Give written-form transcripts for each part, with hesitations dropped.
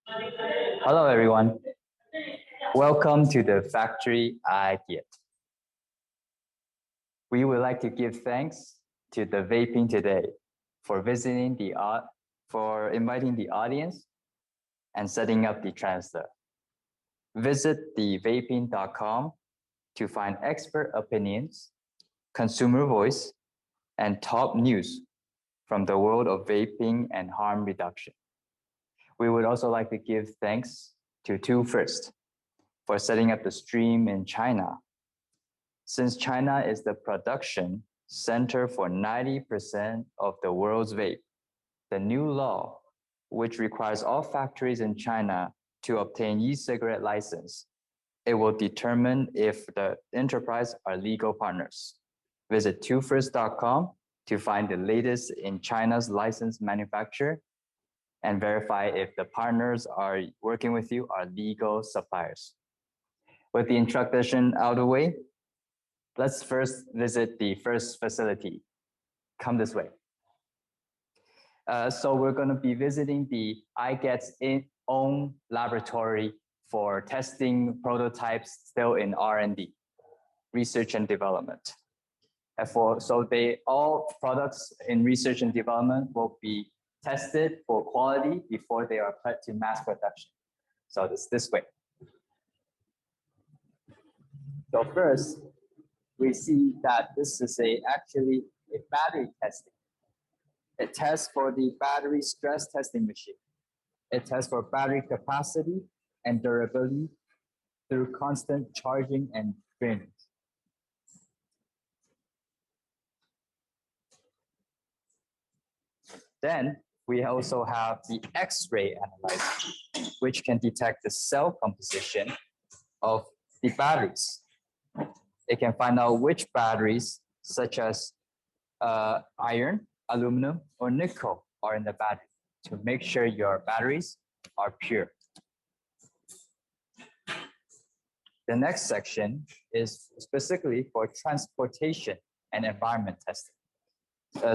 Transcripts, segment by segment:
Hello, everyone. Welcome to the factory Iget. We would like to give thanks to the Vaping Today for inviting the audience and setting up the transfer. Visit the vaping.com to find expert opinions, consumer voice, and top news from the world of vaping and harm reduction. We would also like to give thanks to First for setting up the stream in China. Since China is the production center for 90% of the world's vape, the new law, which requires all factories in China to obtain e-cigarette license, it will determine if the enterprise are legal partners. Visit twofirst.com to find the latest in China's licensed manufacturer and verify if the partners are working with you are legal suppliers. With the introduction out of the way, let's first visit the first facility. Come this way. So we're going to be visiting the Iget's own laboratory for testing prototypes still in R&D, research and development. So all products in research and development will be tested for quality before they are put to mass production. So it's this way. So first, we see that this is actually a battery testing. It tests for the battery stress testing machine. It tests for battery capacity and durability through constant charging and draining. Then we also have the X-ray analyzer, which can detect the cell composition of the batteries. It can find out which batteries, such as iron, aluminum, or nickel, are in the battery to make sure your batteries are pure. The next section is specifically for transportation and environment testing,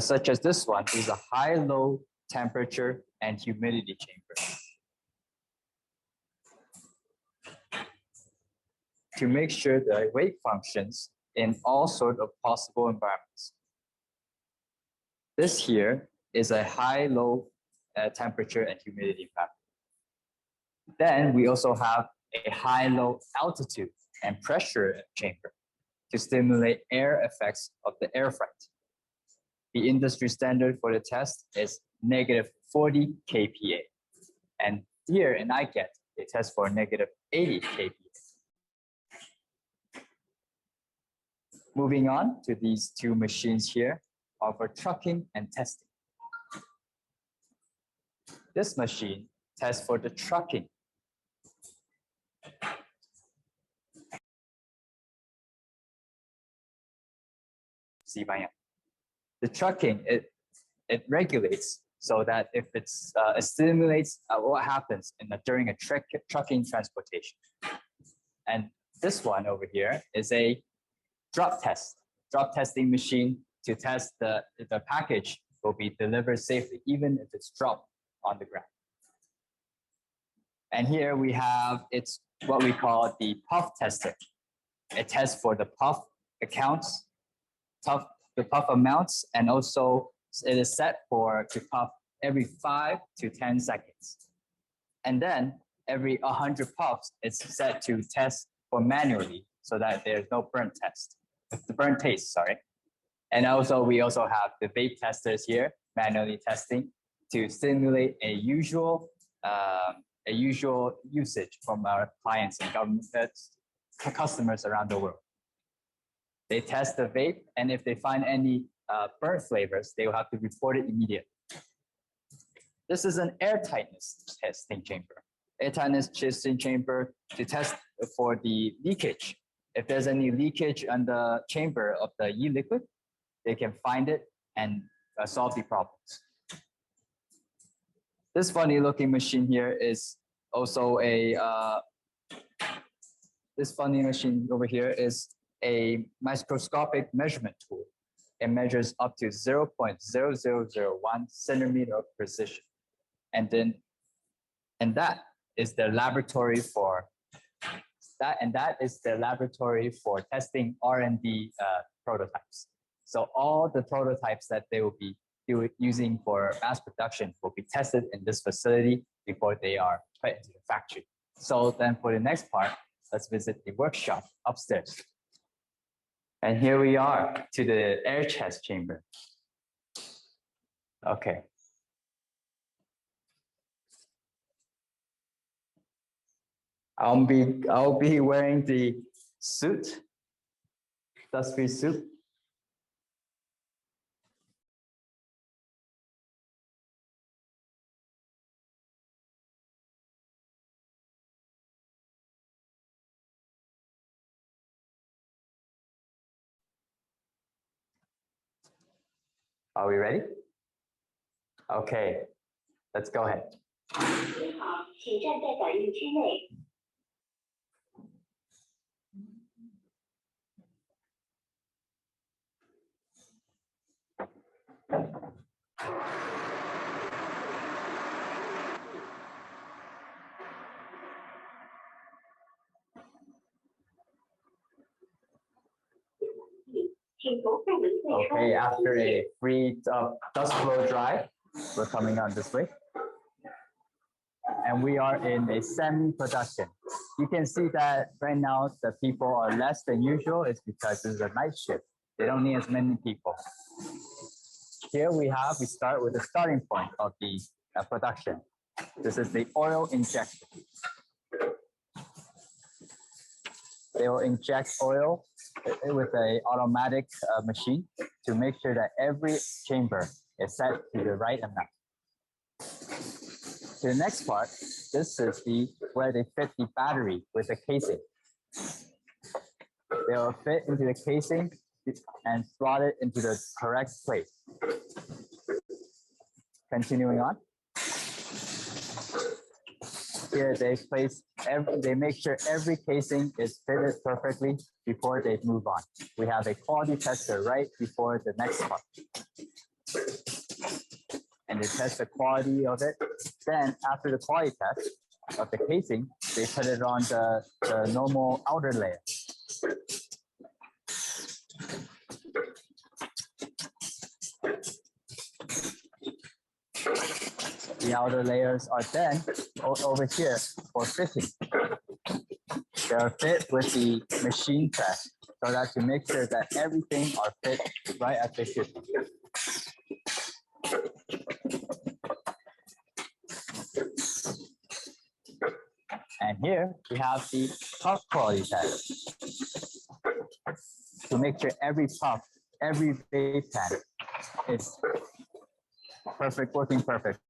such as this one is a high-low temperature and humidity chamber. To make sure the vape functions in all sorts of possible environments. This here is a high-low temperature and humidity pattern. Then we also have a high-low altitude and pressure chamber to stimulate air effects of the air freight. The industry standard for the test is -40 kPa. And here in Iget, they test for -80 kPa. Moving on to these two machines here are for trucking and testing. This machine tests for the trucking. The trucking, it regulates so that if it stimulates what happens during a trucking transportation. And this one over here is a drop testing machine to test if the package will be delivered safely, even if it's dropped on the ground. And here we have, it's what we call the puff tester. It tests for the puff accounts, the puff amounts, and also it is set to puff every 5 to 10 seconds. And then every 100 puffs, it's set to test for manually so that there's no burnt taste, sorry. And also, we also have the vape testers here, manually testing to stimulate a usual usage from our clients and government customers around the world. They test the vape, and if they find any burnt flavors, they will have to report it immediately. This is an air tightness testing chamber. Air tightness testing chamber to test for the leakage. If there's any leakage on the chamber of the e-liquid, they can find it and solve the problems. This funny looking machine here is also this funny machine over here is a microscopic measurement tool. It measures up to 0.0001 centimeter of precision. And that is the laboratory for that, and that is the laboratory for testing R&D prototypes. So all the prototypes that they will be using for mass production will be tested in this facility before they are put into the factory. So then for the next part, let's visit the workshop upstairs. And here we are to the air chest chamber. Okay. I'll be wearing the suit, dust-free suit. Are we ready? Okay, let's go ahead. Okay, after a free dust flow dry, we're coming on this way. And we are in a semi-production. You can see that right now the people are less than usual. It's because this is a night shift. They don't need as many people. Here we start with the starting point of the production. This is the oil injection. They will inject oil with an automatic machine to make sure that every chamber is set to the right amount. To the next part, this is where they fit the battery with the casing. They will fit into the casing and slot it into the correct place. Continuing on. Here they make sure every casing is fitted perfectly before they move on. We have a quality tester right before the next part. And they test the quality of it. Then after the quality test of the casing, they put it on the normal outer layer. The outer layers are then over here for fitting. They are fit with the machine press so that to make sure that everything are fit right as they should be. And here we have the puff quality test to make sure every puff, every vape pen is working perfectly.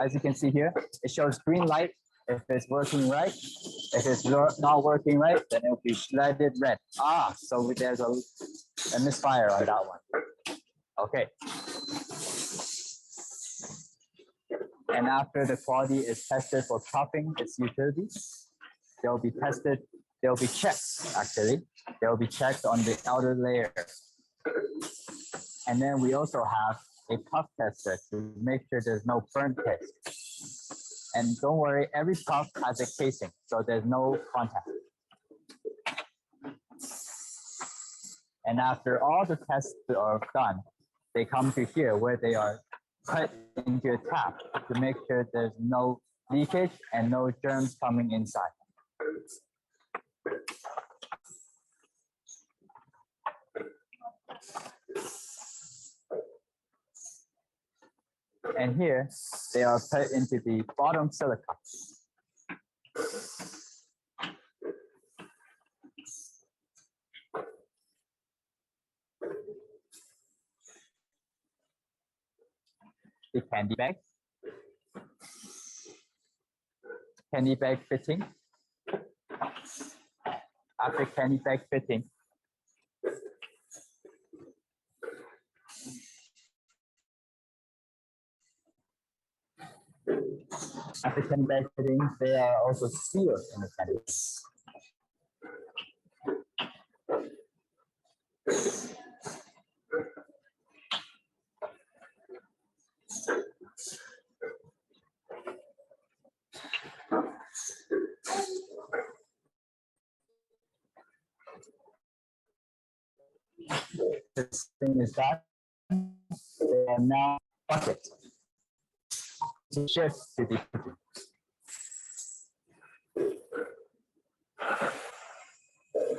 As you can see here, it shows green light if it's working right. If it's not working right, then it will be lighted red. So there's a misfire on that one. Okay. And after the quality is tested for puffing its utility, they'll be tested, they'll be checked actually. They'll be checked on the outer layer. And then we also have a puff tester to make sure there's no burnt test. And don't worry, every puff has a casing, so there's no contact. And after all the tests are done, they come to here where they are put into a tap to make sure there's no leakage and no germs coming inside. And here, they are put into the bottom silicon. The candy bag fitting. After candy bag fitting, they are also sealed in the candy bag. this thing is done, they are now bucket to shift to the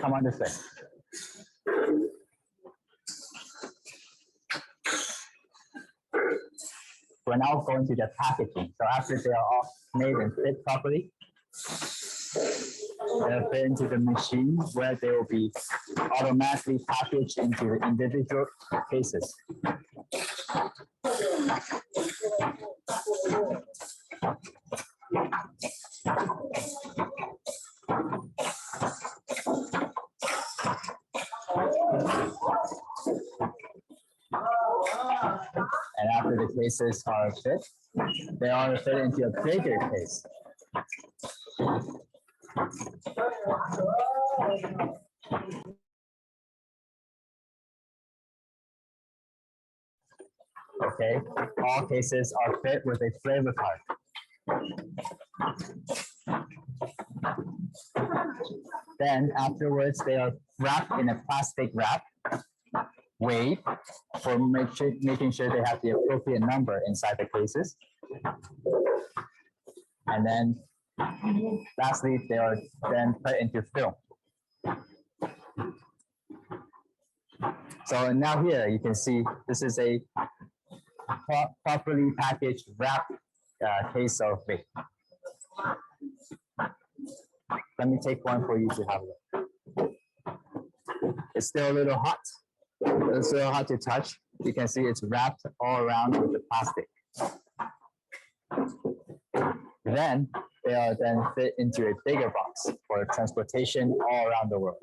come on this way. We're now going to the packaging. So after they are all made and fit properly, they'll fit into the machine where they will be automatically packaged into the individual cases. And after the cases are fit, they are fit into a bigger case. Okay, all cases are fit with a flavor card. Then afterwards, they are wrapped in a plastic wrap, weighed for making sure they have the appropriate number inside the cases. And then lastly, they are then put into film. So now here you can see this is a properly packaged wrapped case of vape. Let me take one for you to have a look. It's still a little hot. It's still hard to touch. You can see it's wrapped all around with the plastic. Then they are then fit into a bigger box for transportation all around the world.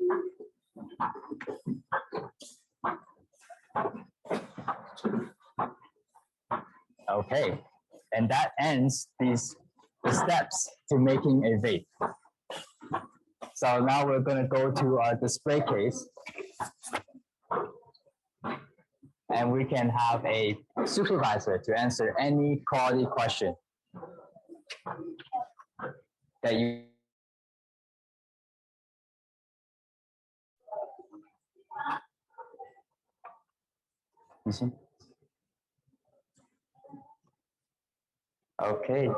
Okay, and that ends the steps to making a vape. So now we're going to go to our display case. And we can have a supervisor to answer any quality question that you. See? Okay.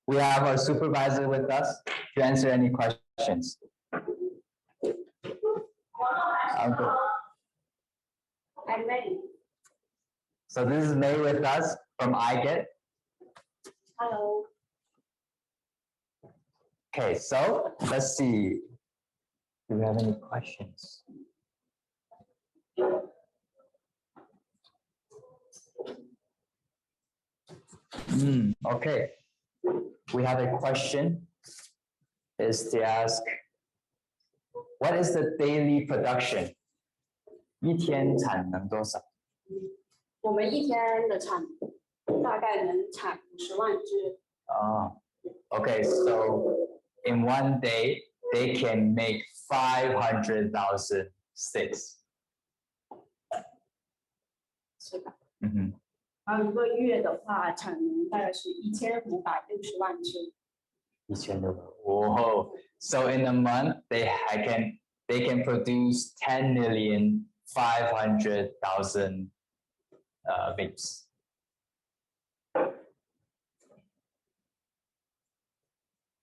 We have our supervisor with us to answer any questions. I'm ready. So this is May with us from Iget. Hello. Okay, so let's see. Do we have any questions? Okay. We have a question. Is to ask, what is the daily production? 一天产能多少？我们一天的产大概能产50万支。Okay, so in one day they can make 500,000 sticks. 是吧？然后一个月的话，产能大概是1560万支。Whoa! So in a month they can produce 10,500,000 vapes.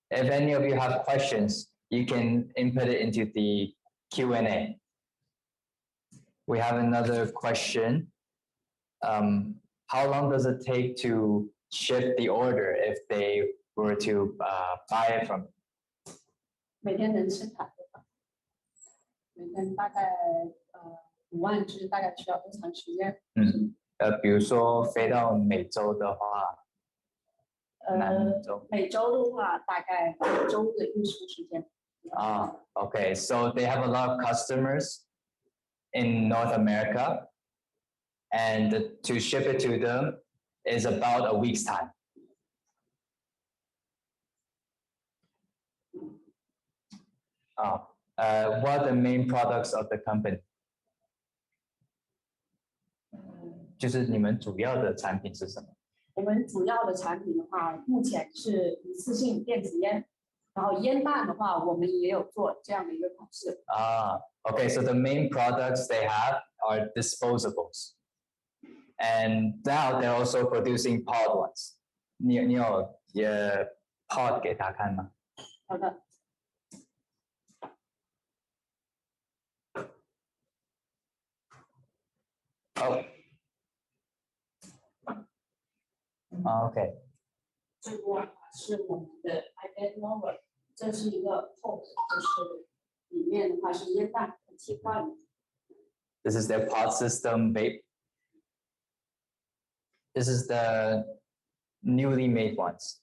If any of you have questions, you can input it into the Q&A. We have another question. How long does it take to ship the order if they were to buy it from? 每天能生产多少？每天大概5万支，大概需要多长时间？比如说飞到美洲的话，美洲的话大概2周的运输时间。Okay, so they have a lot of customers in North America, and to ship it to them is about a week's time. What are the main products of the company? 就是你们主要的产品是什么？我们主要的产品的话，目前是一次性电子烟，然后烟弹的话，我们也有做这样的一个款式。Okay, so the main products they have are disposables. And now they're also producing pod ones. 你有pod 给他看吗？好的。Okay. 这个是我们的 Iget Mover， 这是一个 pod， 就是里面的话是烟弹和气罐。This is their pod system vape. This is the newly made ones.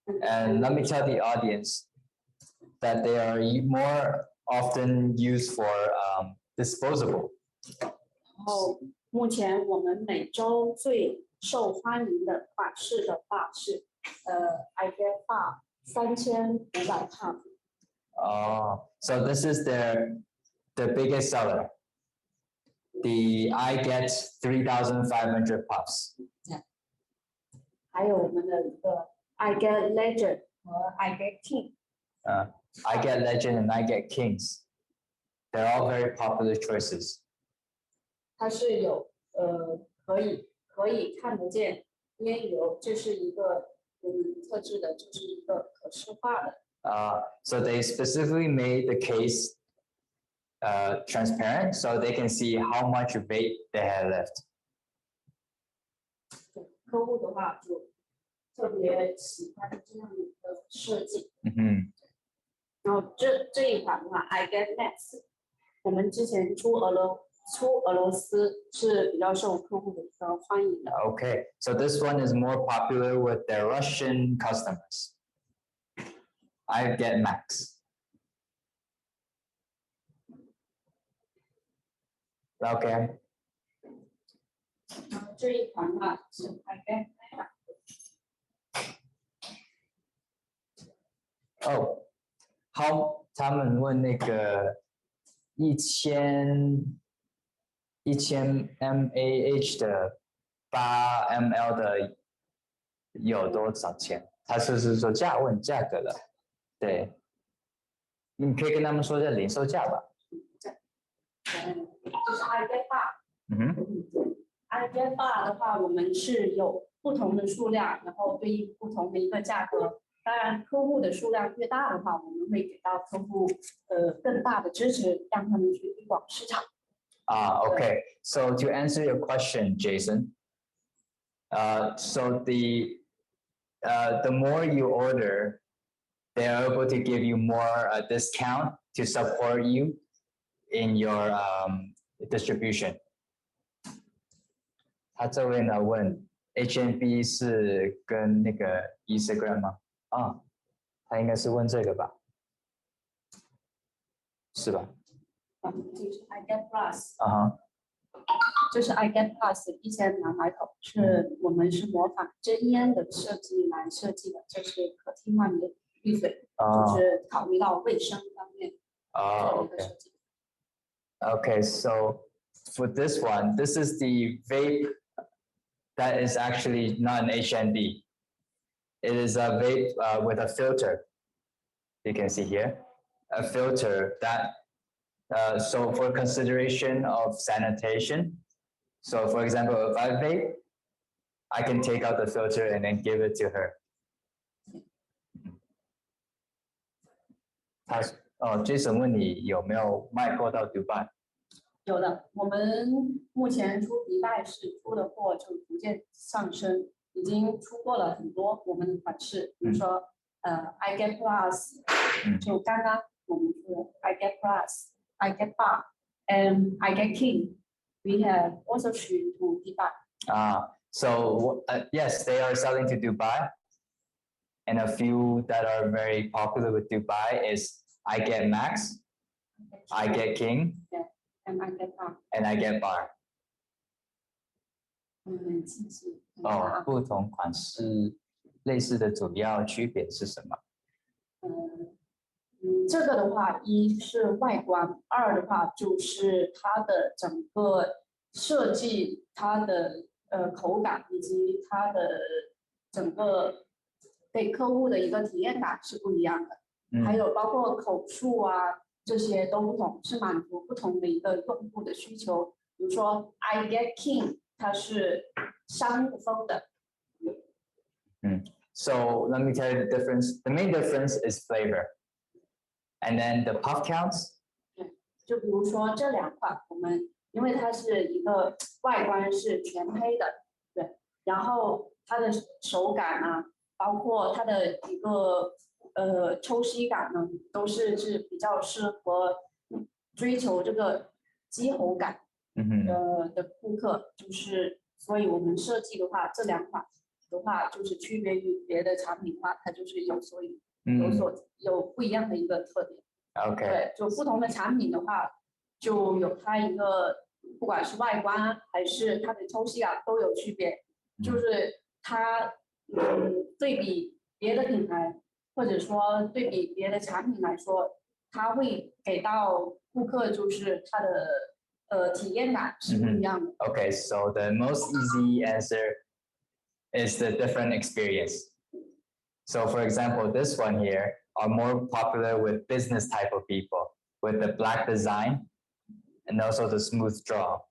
And let me tell the audience that they are more often used for disposable. 然后目前我们每周最受欢迎的款式的话是Iget Bar 3500帕。So this is the biggest seller. The Iget 3,500 puffs. 还有我们的一个 Iget Legend 和 Iget King。Iget Legend and Iget Kings. They're all very popular choices. 它是有可以看得见烟油，这是一个我们特制的，就是一个可视化的。So they specifically made the case transparent so they can see how much vape they had left. 客户的话就特别喜欢这样的一个设计。然后这一款的话 ，Iget Max， 我们之前出俄罗斯是比较受客户的一个欢迎的。Okay, so this one is more popular with their Russian customers. Iget Max. Okay. 这一款的话是 Iget Max。他们问那个1000 mAh 的8 ml 的有多少钱？他是说问价格的，对，你可以跟他们说一下零售价吧。这是 Iget Bar。Iget Bar 的话，我们是有不同的数量，然后对应不同的一个价格。当然，客户的数量越大的话，我们会给到客户更大的支持，让他们去推广市场。Okay. So to answer your question, Jason, so the more you order, they are able to give you more discount to support you in your distribution. 他这位呢问 HNB 是跟那个 Instagram 吗？他应该是问这个吧？是吧？这是 Iget Plus。这是 Iget Plus 1200口，是我们是模仿真烟的设计来设计的，这是可替换的滤嘴，就是考虑到卫生方面做的一个设计。Okay, so for this one, this is the vape that is actually not an HNB. It is a vape with a filter. You can see here, a filter that, so for consideration of sanitation. So for example, if I vape, I can take out the filter and then give it to her. Jason 问你有没有卖货到迪拜？有的，我们目前出迪拜是出的货就逐渐上升，已经出过了很多我们的款式，比如说Iget Plus，就刚刚我们出的 Iget Plus、Iget Bar、and Iget King，we have also shipped to Dubai. So yes, they are selling to Dubai, and a few that are very popular with Dubai is Iget Max, Iget King, and Iget Bar. And Iget Bar. 不同款式类似的主要区别是什么？这个的话，一是外观，二的话就是它的整个设计，它的口感以及它的整个给客户的一个体验感是不一样的。还有包括口述啊，这些都不同，是满足不同的一个用户的需求。比如说 Iget King， 它是商务风的。So let me tell you the difference. The main difference is flavor. And then the puff counts. 就比如说这两款，我们因为它是一个外观是全黑的，对，然后它的手感啊，包括它的一个抽吸感呢，都是比较适合追求这个激喉感的顾客，就是所以我们设计的话，这两款的话就是区别于别的产品的话，它就是有不一样的一个特点。OK， 对，就不同的产品的话，就有它一个不管是外观还是它的抽吸感都有区别，就是它对比别的品牌或者说对比别的产品来说，它会给到顾客就是它的体验感是不一样的。Okay, so the most easy answer is the different experience. So for example, this one here are more popular with business type of people with the black design and also the smooth draw.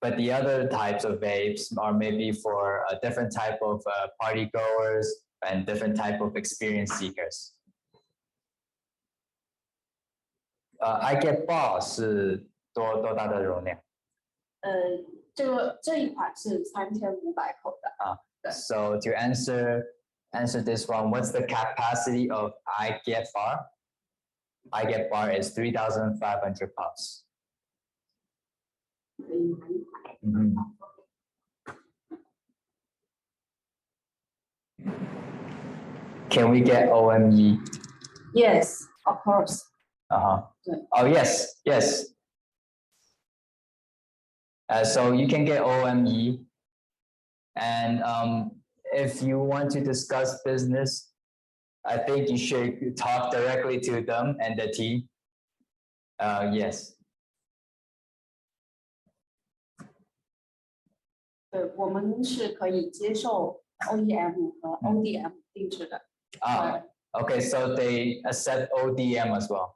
But the other types of vapes are maybe for a different type of party goers and different type of experience seekers. Iget bar 是多大的容量？这一款是3500口的。So to answer this one, what's the capacity of Iget bar? Iget bar is 3,500 puffs. Can we get OME? Yes, of course. Oh yes. So you can get OME, and if you want to discuss business, I think you should talk directly to them and the team. Yes. 对，我们是可以接受 OEM 和 ODM 定制的。Okay, so they accept ODM as well.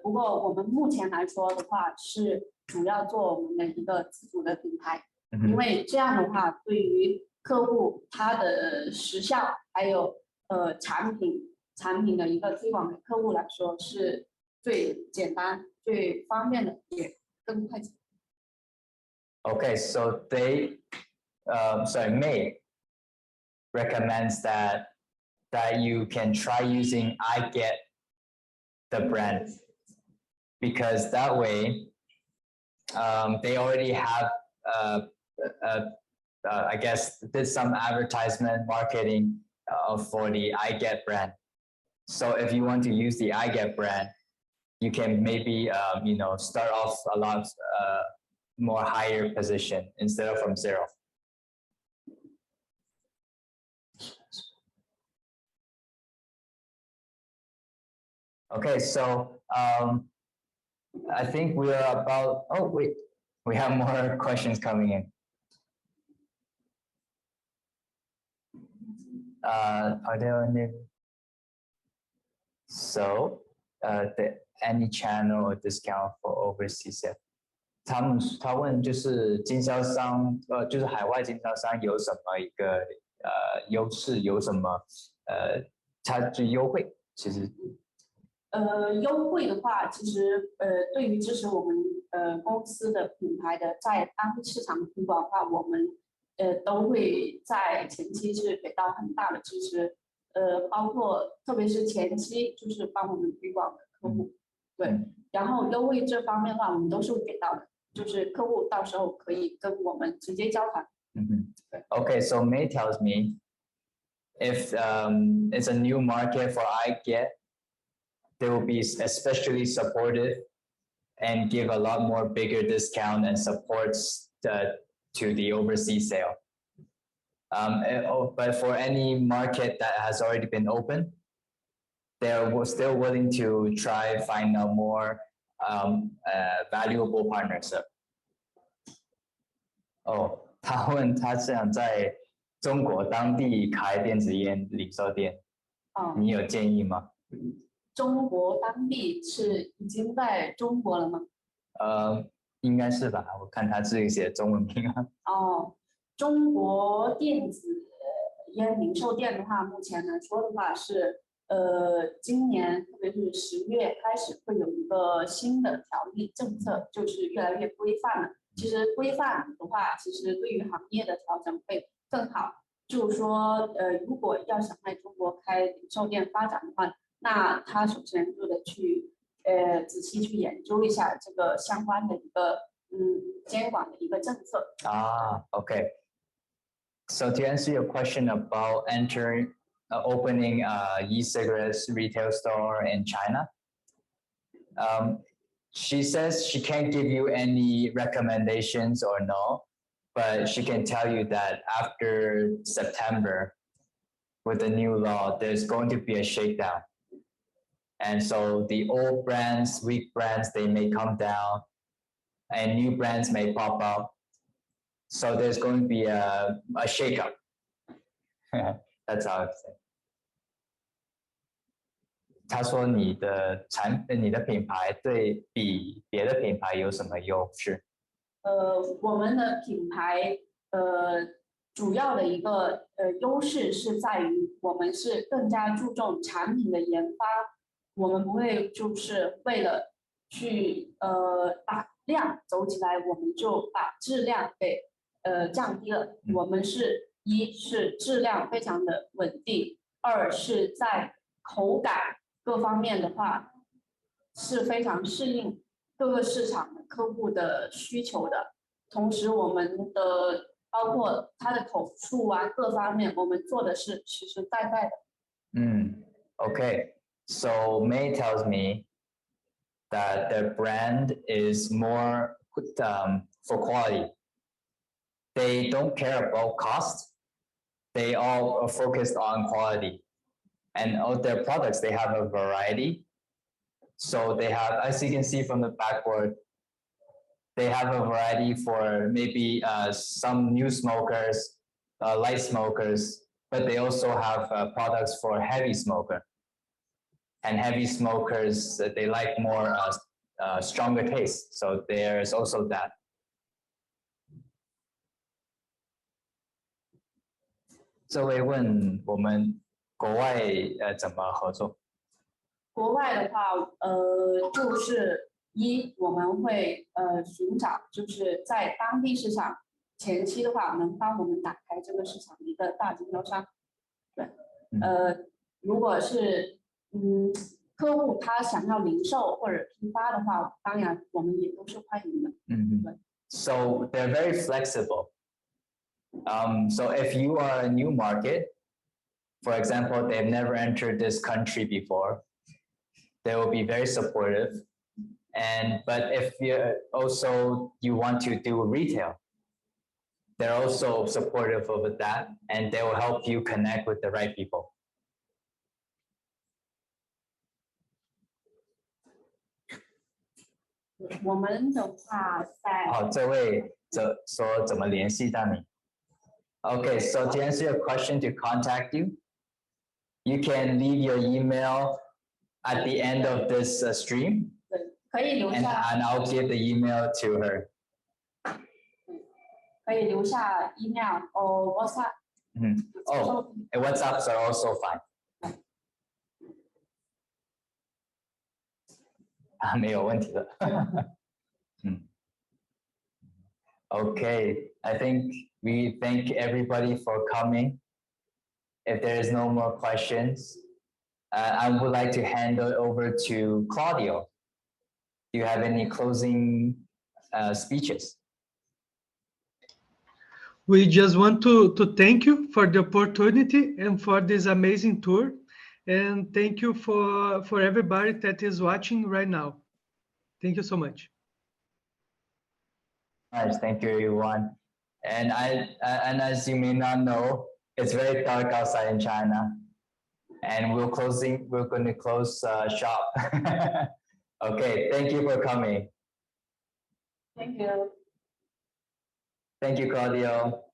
不过我们目前来说的话，是主要做我们的一个自主的品牌，因为这样的话，对于客户他的时效还有产品的一个推广给客户来说是最简单、最方便的，也更快捷。Okay, so May recommends that you can try using Iget the brand, because that way they already have I guess did some advertisement marketing for the Iget brand. So if you want to use the Iget brand, you can maybe start off a lot more higher position instead of from zero. Okay, so I think we are about, oh wait, we have more questions coming in. Are there any? So any channel or discount for overseas sale? 他问就是经销商就是海外经销商有什么一个优势，有什么差距优惠？其实优惠的话，其实对于支持我们公司的品牌的在当地市场的推广的话，我们都会在前期是给到很大的支持，包括特别是前期就是帮我们推广的客户，对，然后优惠这方面的话，我们都是会给到的，就是客户到时候可以跟我们直接交谈。Okay, so May tells me if it's a new market for Iget, they will be especially supportive and give a lot more bigger discount and supports to the overseas sale. But for any market that has already been open, they're still willing to try find a more valuable partner. So. 哦，他问他是想在中国当地开电子烟零售店，你有建议吗？中国当地是已经在中国了吗？应该是吧，我看他自己写中文名啊。哦，中国电子烟零售店的话，目前来说的话是，今年特别是10月开始会有一个新的条例政策，就是越来越规范了。其实规范的话，其实对于行业的调整会更好。就是说，如果要想在中国开零售店发展的话，那他首先就得去，仔细去研究一下这个相关的一个监管的一个政策。Okay. So to answer your question about opening e-cigarettes retail store in China, she says she can't give you any recommendations or no, but she can tell you that after September, with the new law, there's going to be a shakedown. And so the old brands, weak brands, they may come down and new brands may pop up. So there's going to be a shakeup. That's how I say. 他说你的品牌对比别的品牌有什么优势？我们的品牌主要的一个优势是在于我们是更加注重产品的研发，我们不会就是为了去把量走起来，我们就把质量给降低了。我们是一是质量非常的稳定，二是在口感各方面的话是非常适应各个市场的客户的需求的。同时，我们的包括它的口触啊各方面，我们做的是实实在在的。Okay. So May tells me that their brand is more for quality. They don't care about cost. They all are focused on quality. And of their products, they have a variety. So they have, as you can see from the backboard, they have a variety for maybe some new smokers, light smokers, but they also have products for heavy smoker. And heavy smokers, they like more stronger taste. So there's also that. 这位问我们国外怎么合作？国外的话，就是我们会寻找就是在当地市场前期的话，能帮我们打开这个市场的一个大经销商。对，如果是客户他想要零售或者批发的话，当然我们也都是欢迎的。对。So they're very flexible. So if you are a new market, for example, they've never entered this country before, they will be very supportive. But if you want to do retail, they're also supportive of that, and they will help you connect with the right people. 我们的话在这位说怎么联系到你？ Okay, so to answer your question, to contact you, you can leave your email at the end of this stream. 可以留下 and I'll give the email to her. 可以留下 email or WhatsApp. And WhatsApps are also fine. 没有问题的。Okay, I think we thank everybody for coming. If there is no more questions, I would like to hand it over to Claudio. Do you have any closing speeches? We just want to thank you for the opportunity and for this amazing tour. And thank you for everybody that is watching right now. Thank you so much. Nice, thank you everyone. And as you may not know, it's very dark outside in China, and we're going to close shop. Okay, thank you for coming. Thank you. Thank you, Claudio.